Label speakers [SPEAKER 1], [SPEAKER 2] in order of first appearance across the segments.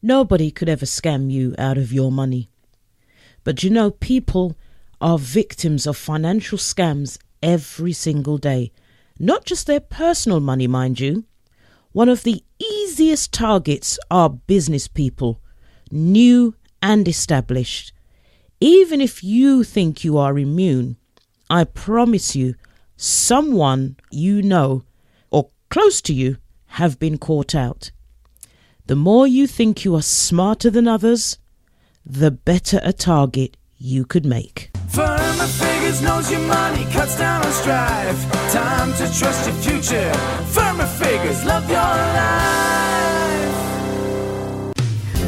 [SPEAKER 1] Nobody could ever scam you out of your money. But you know, people are victims of financial scams every single day. Not just their personal money, mind you. One of the easiest targets are business people, new and established. Even if you think you are immune, I promise you, someone you know or close to you have been caught out. The more you think you are smarter than others, the better a target you could make.
[SPEAKER 2] Firmer Figures knows your money, cuts down on strife. Time to trust your future. Firmer Figures, love your life.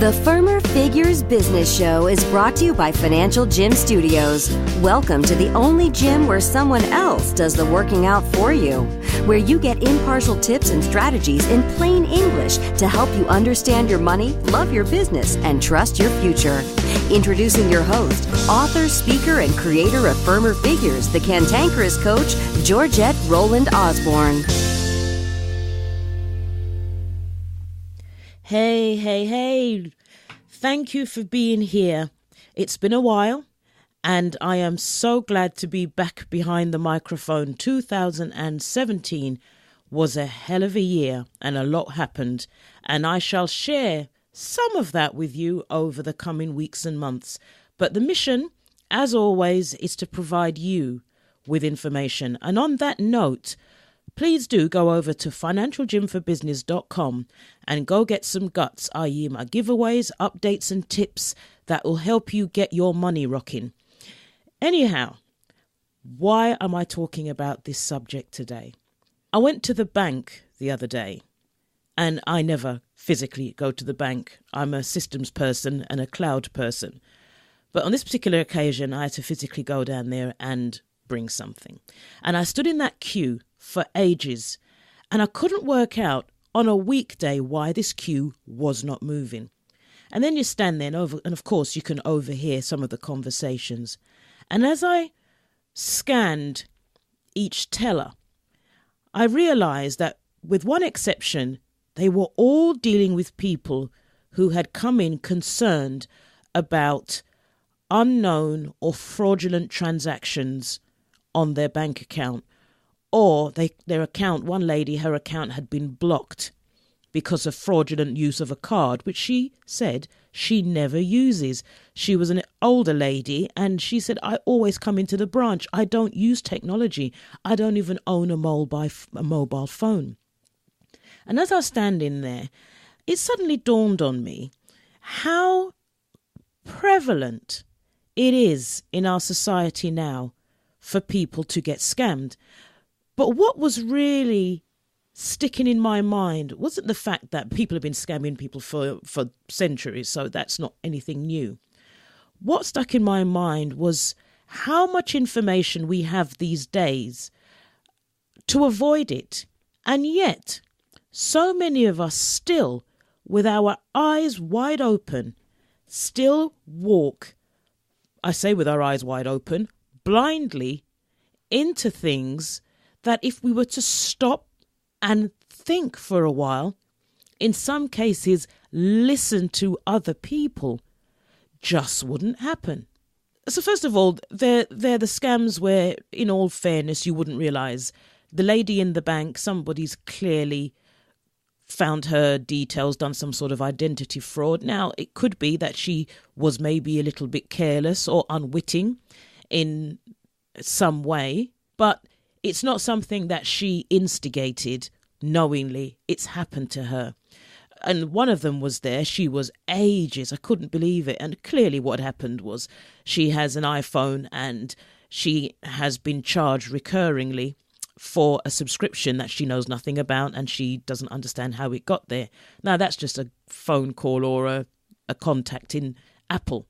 [SPEAKER 3] The Firmer Figures Business Show is brought to you by Financial Gym Studios. Welcome to the only gym where someone else does the working out for you, where you get impartial tips and strategies in plain English to help you understand your money, love your business, and trust your future. Introducing your host, author, speaker, and creator of Firmer Figures, the cantankerous coach, Georgette Roland Osborne.
[SPEAKER 1] Hey. Thank you for being here. It's been a while, and I am so glad to be back behind the microphone. 2017 was a hell of a year, and a lot happened, and I shall share some of that with you over the coming weeks and months. But the mission, as always, is to provide you with information. And on that note, please do go over to financialgymforbusiness.com and go get some guts, i.e. my giveaways, updates and tips that will help you get your money rocking. Anyhow, why am I talking about this subject today? I went to the bank the other day, and I never physically go to the bank. I'm a systems person and a cloud person. But on this particular occasion, I had to physically go down there and bring something. And I stood in that queue for ages, and I couldn't work out on a weekday why this queue was not moving. And then you stand there and of course you can overhear some of the conversations. And as I scanned each teller, I realized that with one exception, they were all dealing with people who had come in concerned about unknown or fraudulent transactions on their bank account. Or their account, one lady, her account had been blocked because of fraudulent use of a card, which she said she never uses. She was an older lady, and she said, I always come into the branch. I don't use technology. I don't even own a mobile phone. And as I was standing there, it suddenly dawned on me how prevalent it is in our society now for people to get scammed. But what was really sticking in my mind wasn't the fact that people have been scamming people for centuries, so that's not anything new. What stuck in my mind was how much information we have these days to avoid it. And yet, so many of us still, with our eyes wide open, still walk, I say with our eyes wide open, blindly into things that if we were to stop and think for a while, in some cases listen to other people, just wouldn't happen. So first of all, they're the scams where, in all fairness, you wouldn't realise. The lady in the bank, somebody's clearly found her details, done some sort of identity fraud. Now, it could be that she was maybe a little bit careless or unwitting in some way, but it's not something that she instigated knowingly. It's happened to her. And one of them was there. She was ages. I couldn't believe it. And clearly what happened was she has an iPhone and she has been charged recurringly for a subscription that she knows nothing about, and she doesn't understand how it got there. Now, that's just a phone call or a contact in Apple.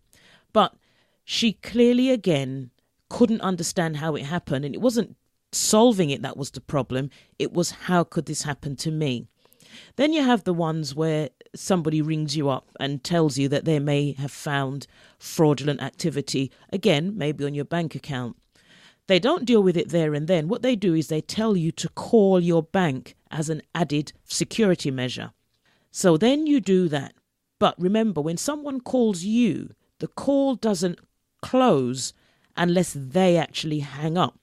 [SPEAKER 1] But she clearly, again, couldn't understand how it happened, and it wasn't solving it that was the problem. It was, how could this happen to me? Then you have the ones where somebody rings you up and tells you that they may have found fraudulent activity, again, maybe on your bank account. They don't deal with it there and then. What they do is they tell you to call your bank as an added security measure. So then you do that. But remember, when someone calls you, the call doesn't close unless they actually hang up.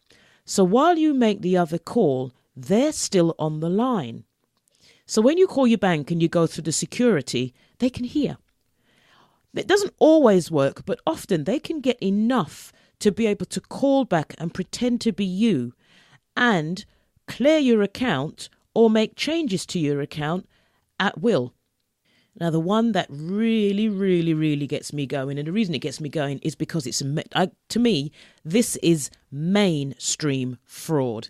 [SPEAKER 1] So while you make the other call, they're still on the line. So when you call your bank and you go through the security, they can hear. It doesn't always work, but often they can get enough to be able to call back and pretend to be you and clear your account or make changes to your account at will. Now, the one that really gets me going, and the reason it gets me going is because to me, this is mainstream fraud.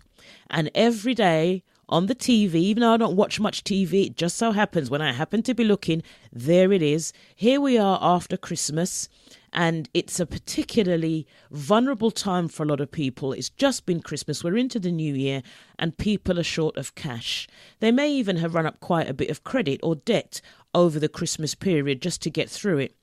[SPEAKER 1] And every day on the TV, even though I don't watch much TV, it just so happens when I happen to be looking, there it is. Here we are after Christmas, and it's a particularly vulnerable time for a lot of people. It's just been Christmas, we're into the new year, and people are short of cash. They may even have run up quite a bit of credit or debt over the Christmas period just to get through it.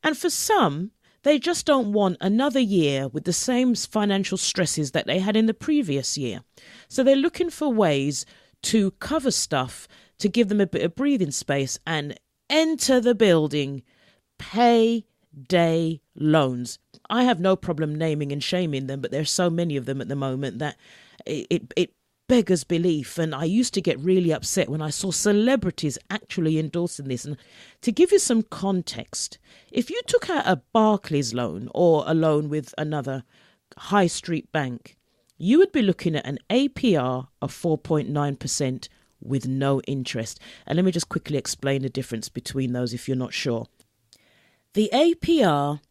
[SPEAKER 1] And for some, they just don't want another year with the same financial stresses that they had in the previous year. So they're looking for ways to cover stuff, to give them a bit of breathing space, and enter the building, payday loans. I have no problem naming and shaming them, but there's so many of them at the moment that it beggars belief. And I used to get really upset when I saw celebrities actually endorsing this. And to give you some context, if you took out a Barclays loan or a loan with another high street bank, you would be looking at an APR of 4.9% with no interest. And let me just quickly explain the difference between those if you're not sure. The APR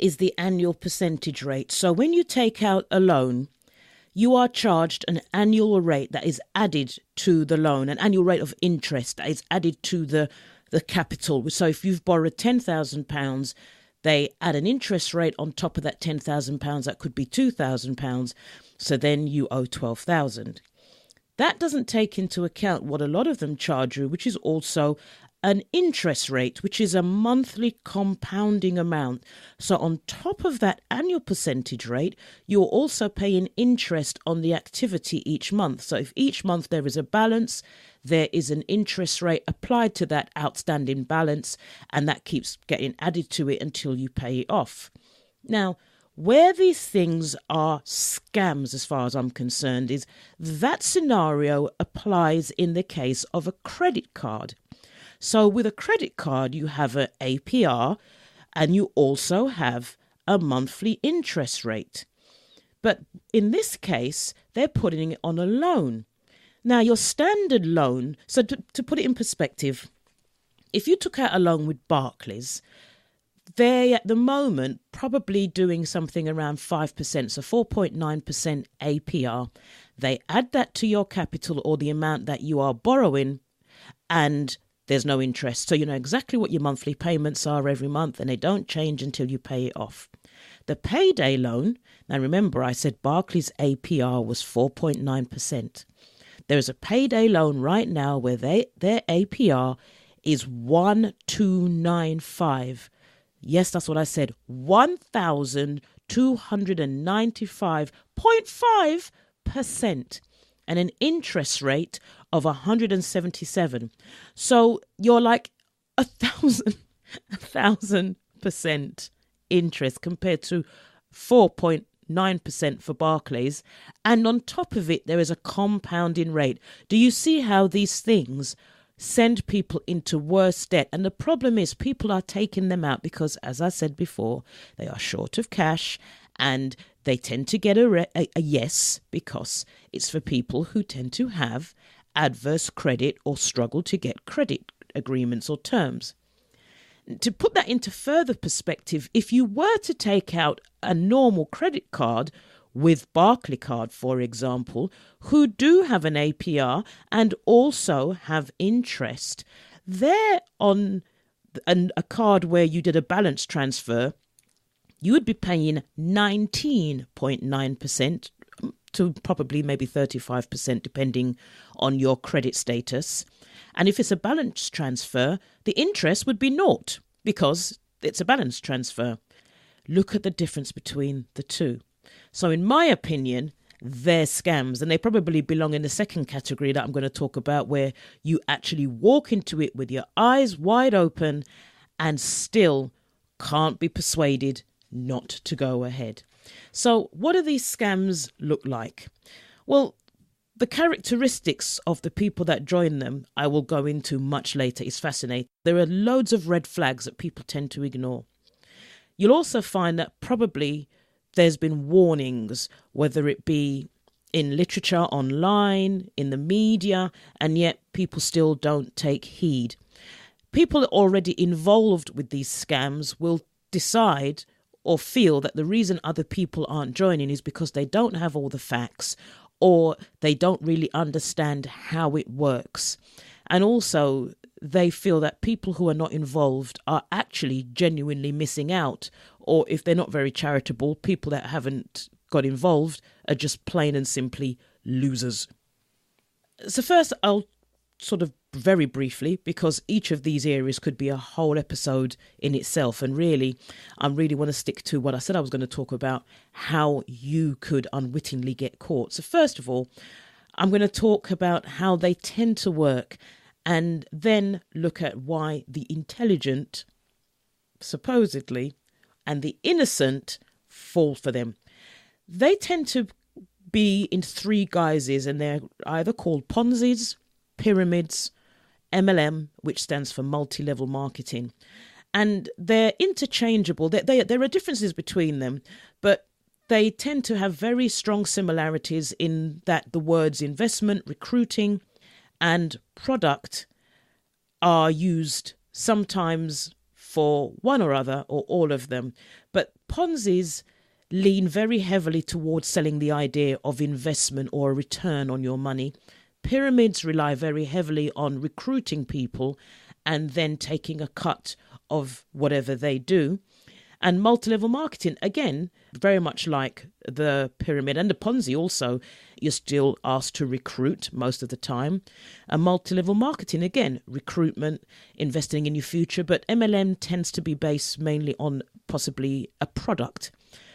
[SPEAKER 1] is the annual percentage rate. So when you take out a loan, you are charged an annual rate that is added to the loan, an annual rate of interest that is added to the capital. So if you've borrowed £10,000, they add an interest rate on top of that £10,000. That could be £2,000. So then you owe £12,000. That doesn't take into account what a lot of them charge you, which is also an interest rate, which is a monthly compounding amount. So on top of that annual percentage rate, you're also paying interest on the activity each month. So if each month there is a balance, there is an interest rate applied to that outstanding balance, and that keeps getting added to it until you pay it off. Now, where these things are scams, as far as I'm concerned, is that scenario applies in the case of a credit card. So with a credit card, you have an APR and you also have a monthly interest rate. But in this case, they're putting it on a loan. Now, your standard loan, so to put it in perspective, if you took out a loan with Barclays, they're at the moment probably doing something around 5%, so 4.9% APR. They add that to your capital or the amount that you are borrowing, and there's no interest. So you know exactly what your monthly payments are every month, and they don't change until you pay it off. The payday loan, now remember I said Barclays APR was 4.9%. There's a payday loan right now where their APR is 1,295. Yes, that's what I said, 1,295.5%, and an interest rate of 177. So you're like 1,000% interest compared to 4.9% for Barclays. And on top of it, there is a compounding rate. Do you see how these things send people into worse debt? And the problem is people are taking them out because, as I said before, they are short of cash, and they tend to get a yes because it's for people who tend to have adverse credit or struggle to get credit agreements or terms. To put that into further perspective, if you were to take out a normal credit card with Barclaycard, for example, who do have an APR and also have interest, they're on a card where you did a balance transfer, you would be paying 19.9% to probably maybe 35%, depending on your credit status. And if it's a balance transfer, the interest would be naught because it's a balance transfer. Look at the difference between the two. So in my opinion, they're scams, and they probably belong in the second category that I'm going to talk about, where you actually walk into it with your eyes wide open and still can't be persuaded not to go ahead. So what do these scams look like? Well, the characteristics of the people that join them, I will go into much later. It's fascinating. There are loads of red flags that people tend to ignore. You'll also find that probably there's been warnings, whether it be in literature, online, in the media, and yet people still don't take heed. People already involved with these scams will decide or feel that the reason other people aren't joining is because they don't have all the facts, or they don't really understand how it works. And also, they feel that people who are not involved are actually genuinely missing out. Or if they're not very charitable, people that haven't got involved are just plain and simply losers. So first, I'll sort of very briefly, because each of these areas could be a whole episode in itself. And really, I really want to stick to what I said I was going to talk about, how you could unwittingly get caught. So first of all, I'm going to talk about how they tend to work, and then look at why the intelligent, supposedly, and the innocent fall for them. They tend to be in three guises, and they're either called Ponzi's, pyramids, MLM, which stands for multi-level marketing. And they're interchangeable. There are differences between them, but they tend to have very strong similarities in that the words investment, recruiting, and product are used sometimes for one or other or all of them. But Ponzi's lean very heavily towards selling the idea of investment or a return on your money. Pyramids rely very heavily on recruiting people and then taking a cut of whatever they do. And multi-level marketing, again, very much like the pyramid and the Ponzi also, you're still asked to recruit most of the time. And multi-level marketing, again, recruitment, investing in your future. But MLM tends to be based mainly on possibly a product.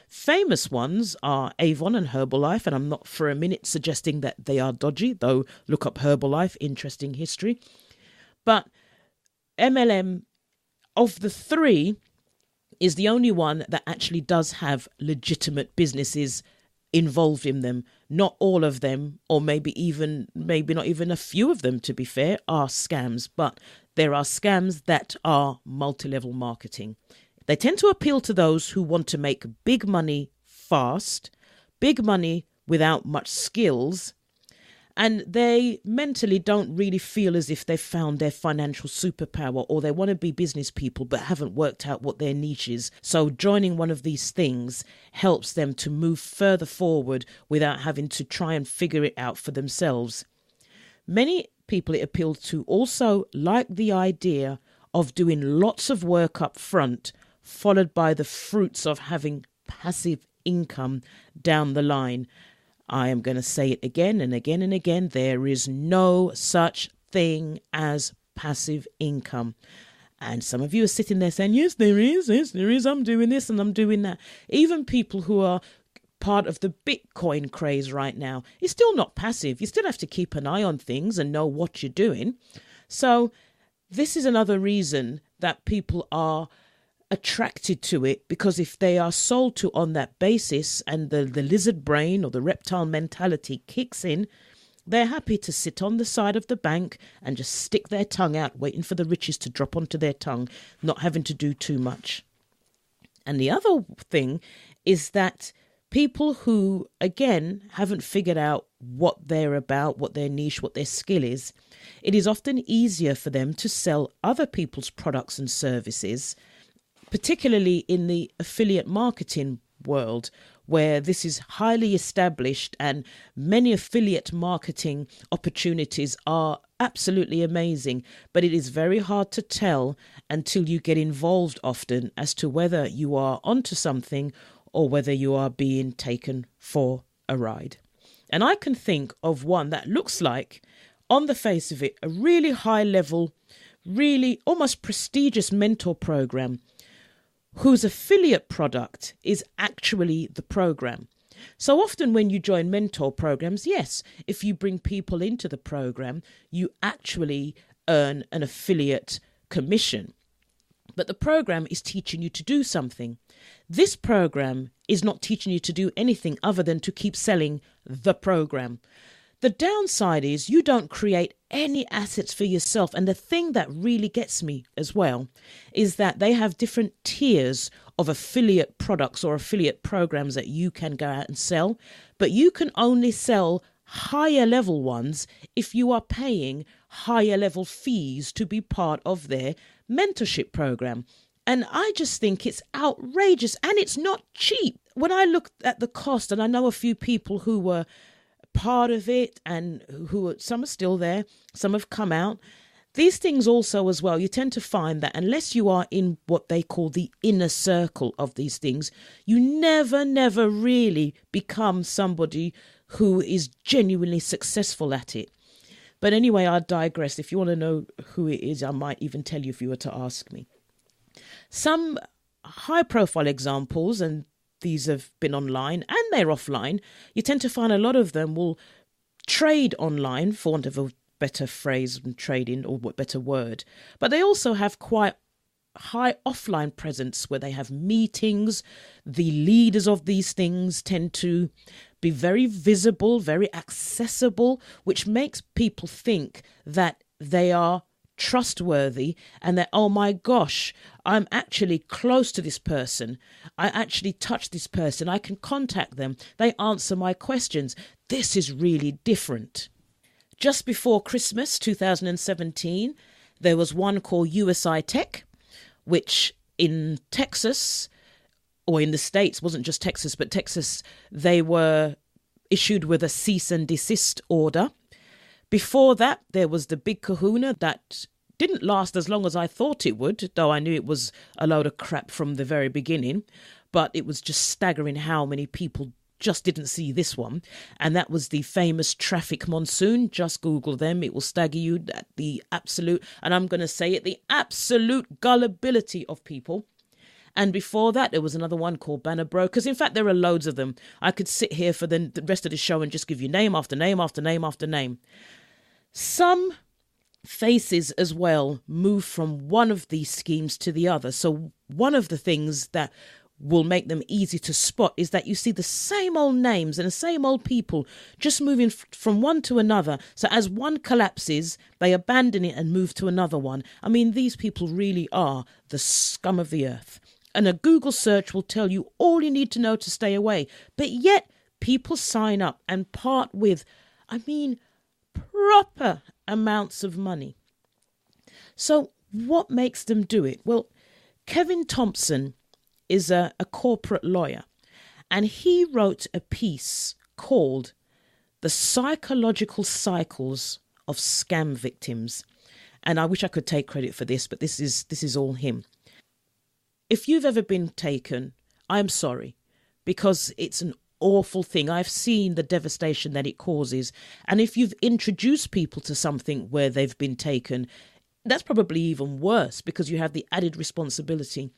[SPEAKER 1] Famous ones are Avon and Herbalife, and I'm not for a minute suggesting that they are dodgy, though look up Herbalife, interesting history. But MLM, of the three, is the only one that actually does have legitimate businesses involved in them. Not all of them, or maybe not even a few of them, to be fair, are scams, but there are scams that are multi-level marketing. They tend to appeal to those who want to make big money fast, big money without much skills, and they mentally don't really feel as if they've found their financial superpower, or they want to be business people but haven't worked out what their niche is. So joining one of these things helps them to move further forward without having to try and figure it out for themselves. Many people it appeals to also like the idea of doing lots of work up front, followed by the fruits of having passive income down the line. I am going to say it again and again and again. There is no such thing as passive income. And some of you are sitting there saying, yes, there is. Yes, there is. I'm doing this and I'm doing that. Even people who are part of the Bitcoin craze right now, it's still not passive. You still have to keep an eye on things and know what you're doing. So this is another reason that people are attracted to it, because if they are sold to on that basis and the lizard brain or the reptile mentality kicks in, they're happy to sit on the side of the bank and just stick their tongue out, waiting for the riches to drop onto their tongue, not having to do too much. And the other thing is that people who, again, haven't figured out what they're about, what their niche, what their skill is, it is often easier for them to sell other people's products and services, particularly in the affiliate marketing world, where this is highly established and many affiliate marketing opportunities are absolutely amazing. But it is very hard to tell until you get involved often as to whether you are onto something or whether you are being taken for a ride. And I can think of one that looks like, on the face of it, a really high level, really almost prestigious mentor program, whose affiliate product is actually the program. So often when you join mentor programs, yes, if you bring people into the program, you actually earn an affiliate commission. But the program is teaching you to do something. This program is not teaching you to do anything other than to keep selling the program. The downside is you don't create any assets for yourself. And the thing that really gets me as well is that they have different tiers of affiliate products or affiliate programs that you can go out and sell. But you can only sell higher level ones if you are paying higher level fees to be part of their mentorship program. And I just think it's outrageous and it's not cheap. When I look at the cost, and I know a few people who were part of it and some are still there, some have come out. These things also as well, you tend to find that unless you are in what they call the inner circle of these things, you never really become somebody who is genuinely successful at it. But anyway, I digress. If you want to know who it is, I might even tell you if you were to ask me. Some high-profile examples, and these have been online and they're offline, you tend to find a lot of them will trade online, for want of a better phrase than trading or a better word. But they also have quite high offline presence where they have meetings. The leaders of these things tend to be very visible, very accessible, which makes people think that they are trustworthy and that, oh my gosh, I'm actually close to this person. I actually touch this person. I can contact them. They answer my questions. This is really different. Just before Christmas 2017, there was one called USI Tech, which in Texas, or in the States, wasn't just Texas, but Texas, they were issued with a cease and desist order. Before that, there was the big kahuna that didn't last as long as I thought it would, though I knew it was a load of crap from the very beginning. But it was just staggering how many people just didn't see this one. And that was the famous traffic monsoon. Just Google them. It will stagger you at the absolute, and I'm going to say it, the absolute gullibility of people. And before that, there was another one called Banner Brokers. In fact, there are loads of them. I could sit here for the rest of the show and just give you name after name after name after name. Some faces as well move from one of these schemes to the other. So one of the things that will make them easy to spot is that you see the same old names and the same old people just moving from one to another. So as one collapses, they abandon it and move to another one. I mean, these people really are the scum of the earth. And a Google search will tell you all you need to know to stay away. But yet people sign up and part with, proper amounts of money. So what makes them do it? Well, Kevin Thompson is a corporate lawyer, and he wrote a piece called The Psychological Cycles of Scam Victims. And I wish I could take credit for this, but this is all him. If you've ever been taken, I'm sorry, because it's an awful thing. I've seen the devastation that it causes. And if you've introduced people to something where they've been taken, that's probably even worse because you have the added responsibility.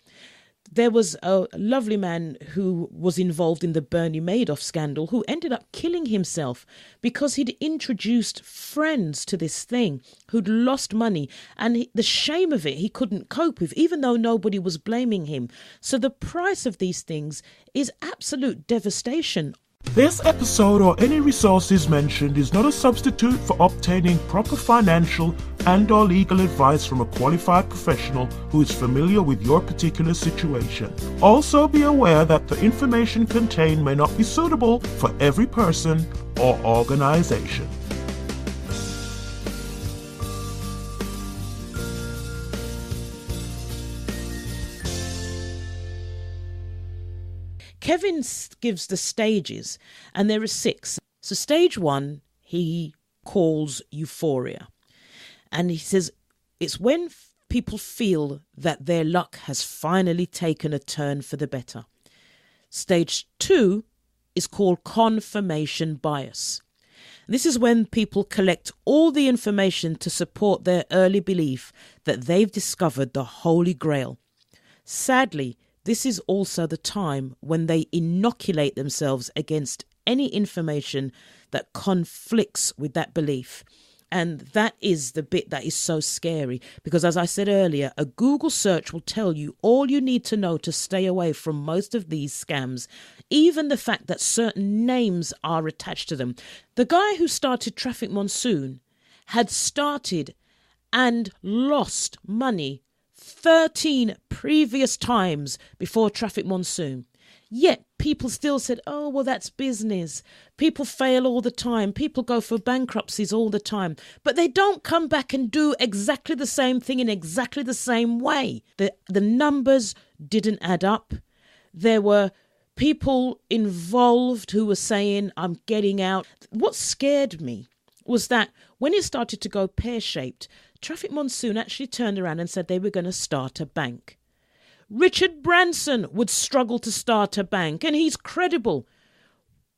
[SPEAKER 1] There was a lovely man who was involved in the Bernie Madoff scandal who ended up killing himself because he'd introduced friends to this thing who'd lost money, and the shame of it he couldn't cope with, even though nobody was blaming him. So the price of these things is absolute devastation.
[SPEAKER 4] This episode or any resources mentioned is not a substitute for obtaining proper financial and/or legal advice from a qualified professional who is familiar with your particular situation. Also be aware that the information contained may not be suitable for every person or organization.
[SPEAKER 1] Kevin gives the stages, and there are 6. So stage 1, he calls euphoria. And he says it's when people feel that their luck has finally taken a turn for the better. Stage 2 is called confirmation bias. This is when people collect all the information to support their early belief that they've discovered the Holy Grail. Sadly, this is also the time when they inoculate themselves against any information that conflicts with that belief. And that is the bit that is so scary, because as I said earlier, a Google search will tell you all you need to know to stay away from most of these scams, even the fact that certain names are attached to them. The guy who started Traffic Monsoon had started and lost money 13 previous times before Traffic Monsoon. Yet people still said, oh, well, that's business. People fail all the time. People go for bankruptcies all the time. But they don't come back and do exactly the same thing in exactly the same way. The numbers didn't add up. There were people involved who were saying, I'm getting out. What scared me was that when it started to go pear-shaped, Traffic Monsoon actually turned around and said they were going to start a bank. Richard Branson would struggle to start a bank, and he's credible.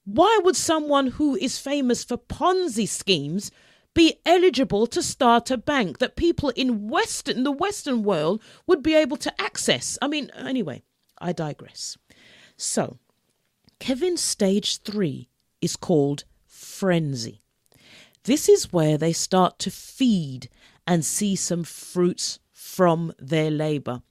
[SPEAKER 1] Why would someone who is famous for Ponzi schemes be eligible to start a bank that people in the Western world would be able to access? I mean, anyway, I digress. So, Kevin's stage 3 is called frenzy. This is where they start to feed and see some fruits from their labour.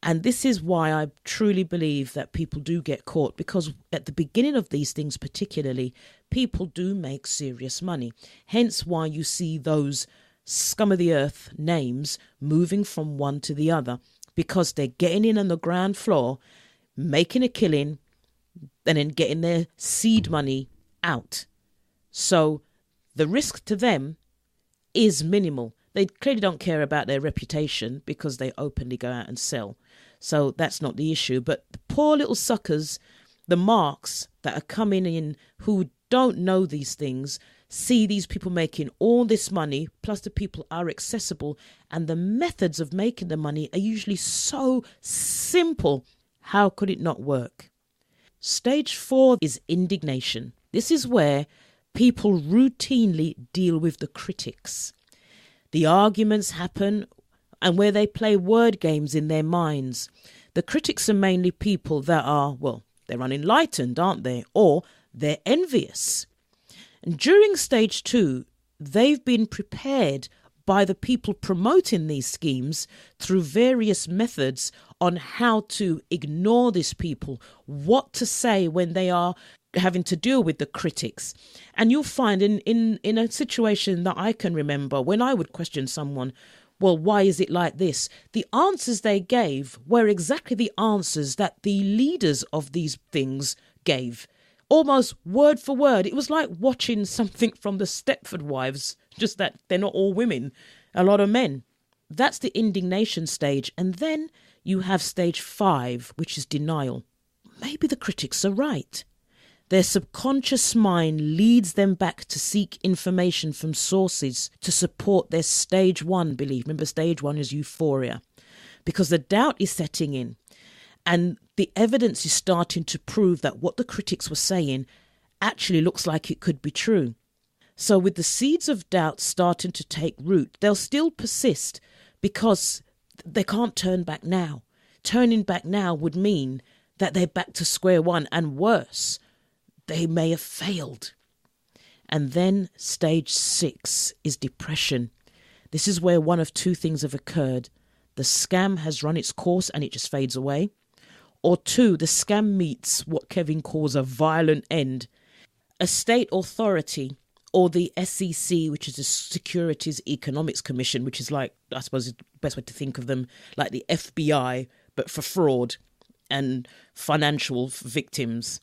[SPEAKER 1] And this is why I truly believe that people do get caught, because at the beginning of these things particularly, people do make serious money. Hence why you see those scum of the earth names moving from one to the other, because they're getting in on the ground floor, making a killing, and then getting their seed money out. So the risk to them is minimal. They clearly don't care about their reputation because they openly go out and sell. So that's not the issue. But the poor little suckers, the marks that are coming in who don't know these things, see these people making all this money, plus the people are accessible, and the methods of making the money are usually so simple. How could it not work? Stage 4 is indignation. This is where people routinely deal with the critics. The arguments happen, and where they play word games in their minds. The critics are mainly people that are, well, they're unenlightened, aren't they? Or they're envious. And during stage 2, they've been prepared by the people promoting these schemes through various methods on how to ignore these people, what to say when they are having to deal with the critics. And you'll find in a situation that I can remember, when I would question someone, well, why is it like this? The answers they gave were exactly the answers that the leaders of these things gave. Almost word for word. It was like watching something from the Stepford Wives, just that they're not all women, a lot of men. That's the indignation stage. And then you have stage 5, which is denial. Maybe the critics are right. Their subconscious mind leads them back to seek information from sources to support their stage 1 belief. Remember, stage 1 is euphoria, because the doubt is setting in and the evidence is starting to prove that what the critics were saying actually looks like it could be true. So with the seeds of doubt starting to take root, they'll still persist because they can't turn back now. Turning back now would mean that they're back to square one, and worse, they may have failed. And then stage 6 is depression. This is where one of two things have occurred. The scam has run its course and it just fades away. Or 2, the scam meets what Kevin calls a violent end. A state authority, or the SEC, which is the Securities Economics Commission, which is like, I suppose the best way to think of them, like the FBI, but for fraud and financial victims,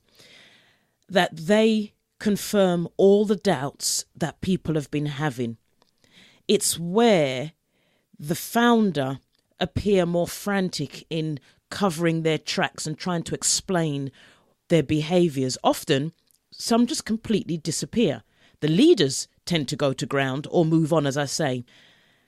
[SPEAKER 1] that they confirm all the doubts that people have been having. It's where the founder appear more frantic in covering their tracks and trying to explain their behaviours. Often, some just completely disappear. The leaders tend to go to ground or move on, as I say.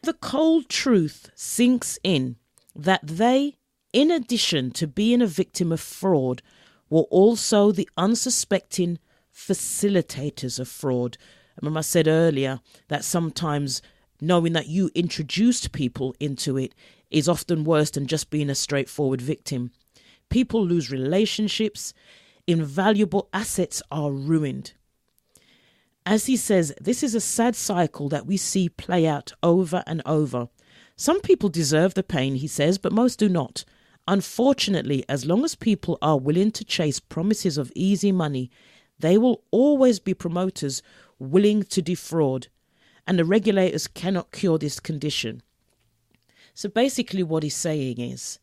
[SPEAKER 1] The cold truth sinks in that they, in addition to being a victim of fraud, were also the unsuspecting facilitators of fraud. Remember I said earlier that sometimes knowing that you introduced people into it is often worse than just being a straightforward victim. People lose relationships, invaluable assets are ruined. As he says, this is a sad cycle that we see play out over and over. Some people deserve the pain, he says, but most do not. Unfortunately, as long as people are willing to chase promises of easy money, they will always be promoters willing to defraud, and the regulators cannot cure this condition. So basically what he's saying is,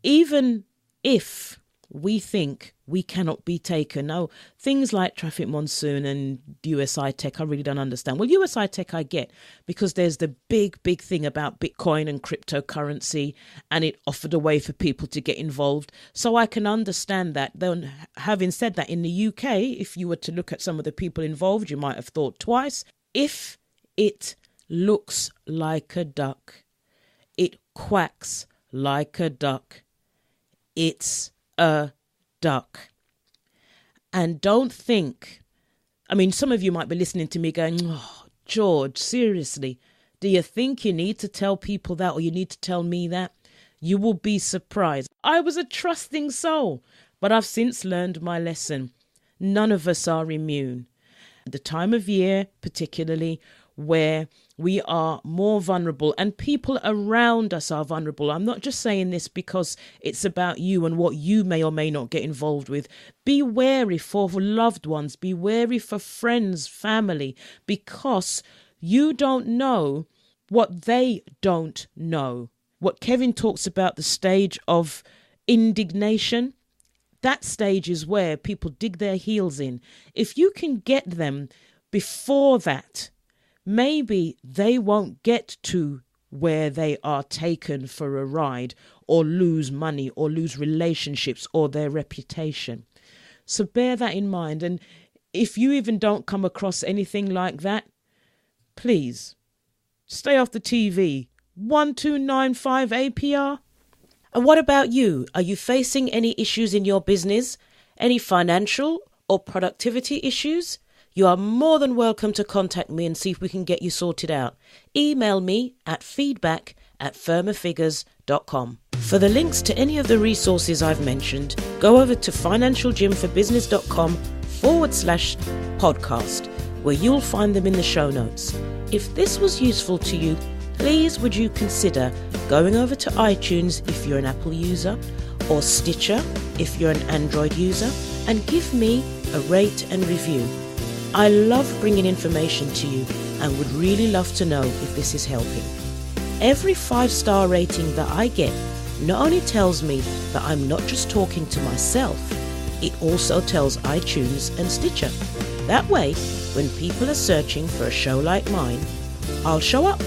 [SPEAKER 1] even if we think we cannot be taken, now things like traffic monsoon and USI Tech, I really don't understand. Well, USI Tech I get, because there's the big thing about Bitcoin and cryptocurrency, and it offered a way for people to get involved. So I can understand that. Then, having said that, in the UK, if you were to look at some of the people involved, you might have thought twice. If it looks like a duck, it quacks like a duck, it's a duck. And don't think, I mean, some of you might be listening to me going, oh, George, seriously, do you think you need to tell people that, or you need to tell me that? You will be surprised. I was a trusting soul, but I've since learned my lesson. None of us are immune. At the time of year, particularly, where we are more vulnerable and people around us are vulnerable. I'm not just saying this because it's about you and what you may or may not get involved with. Be wary for loved ones. Be wary for friends, family, because you don't know what they don't know. What Kevin talks about, the stage of indignation, that stage is where people dig their heels in. If you can get them before that, maybe they won't get to where they are taken for a ride or lose money or lose relationships or their reputation. So bear that in mind. And if you even don't come across anything like that, please stay off the TV. 1295 APR. And what about you? Are you facing any issues in your business? Any financial or productivity issues? You are more than welcome to contact me and see if we can get you sorted out. Email me at feedback@firmerfigures.com. For the links to any of the resources I've mentioned, go over to financialgymforbusiness.com/podcast, where you'll find them in the show notes. If this was useful to you, please would you consider going over to iTunes if you're an Apple user, or Stitcher if you're an Android user, and give me a rate and review. I love bringing information to you and would really love to know if this is helping. Every 5-star rating that I get not only tells me that I'm not just talking to myself, it also tells iTunes and Stitcher. That way, when people are searching for a show like mine, I'll show up.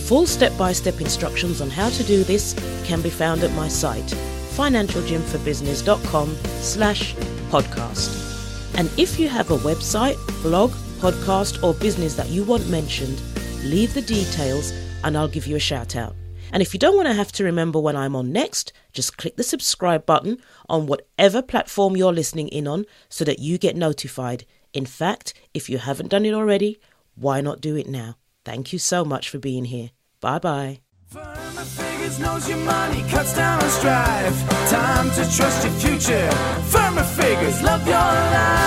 [SPEAKER 1] Full step-by-step instructions on how to do this can be found at my site, financialgymforbusiness.com/podcast. And if you have a website, blog, podcast, or business that you want mentioned, leave the details and I'll give you a shout out. And if you don't want to have to remember when I'm on next, just click the subscribe button on whatever platform you're listening in on so that you get notified. In fact, if you haven't done it already, why not do it now? Thank you so much for being here. Bye-bye.
[SPEAKER 2] Firmer Figures knows your money cuts down on strife. Time to trust your future. Firmer Figures, love your life.